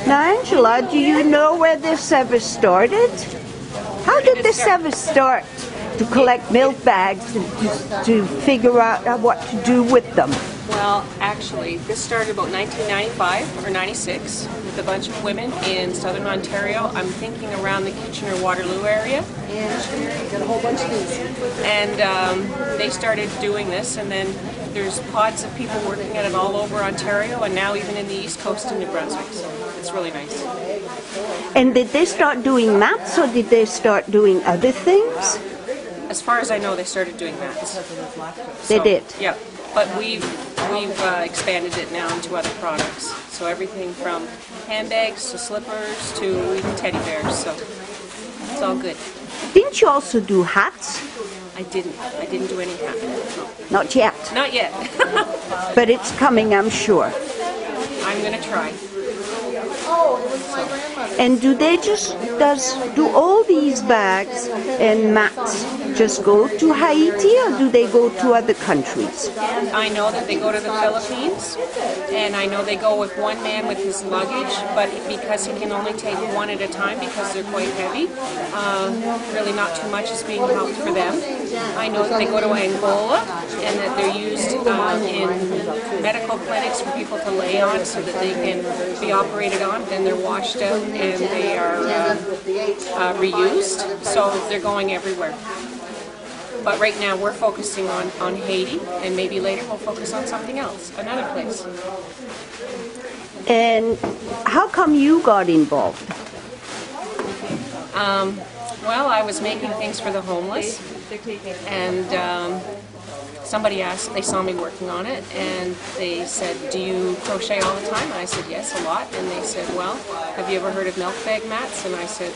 Now, Angela, do you know where this ever started? How did this ever start to collect milk bags and to figure out what to do with them? Well, actually, this started about 1995 or 96 with a bunch of women in southern Ontario. I'm thinking around the Kitchener-Waterloo area. And got a whole bunch of these. And they started doing this, and then there's pods of people working at it all over Ontario, and now even in the East Coast in New Brunswick. So it's really nice. And did they start doing mats, or did they start doing other things? As far as I know, they started doing mats. They did? Yeah. But we've expanded it now into other products. So everything from handbags to slippers to even teddy bears. So it's all good. Didn't you also do hats? I didn't do any hats. No. Not yet. Not yet. But it's coming, I'm sure. I'm gonna try. And do all these bags and mats just go to Haiti, or do they go to other countries? I know that they go to the Philippines, and I know they go with one man with his luggage, but because he can only take one at a time because they're quite heavy, really not too much is being helped for them. I know that they go to Angola, and that they're used in medical clinics for people to lay on so that they can be operated on, then they're washed out and they are reused, so they're going everywhere. But right now we're focusing on Haiti, and maybe later we'll focus on something else, another place. And how come you got involved? Well, I was making things for the homeless, and somebody asked, they saw me working on it, and they said, do you crochet all the time? And I said, yes, a lot. And they said, well, have you ever heard of milk bag mats? And I said,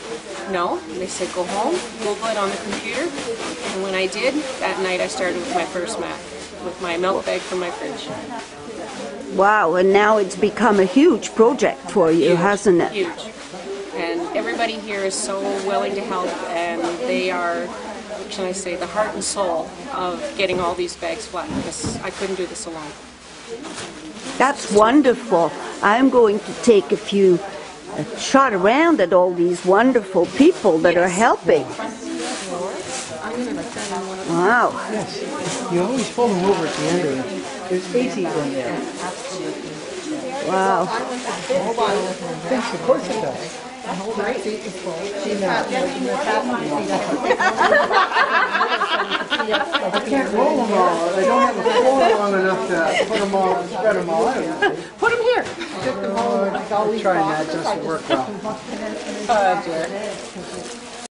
no. And they said, go home, Google it on the computer. And when I did, that night I started with my first mat, with my milk bag from my fridge. Wow, and now it's become a huge project for you, hasn't it? Huge. And everybody here is so willing to help, and they are, what can I say, the heart and soul of getting all these bags flat, because I couldn't do this alone. That's wonderful. I'm going to take a shot around at all these wonderful people that are helping. Wow. Yes. You always fold them over at the end of it. There's 80 in there. Wow. Thanks, of course it does. The whole right seat is full. I can't roll them all. I don't have a floor long enough to put them all, spread them all out. Put them here. Trying that doesn't work well. Oh, dear.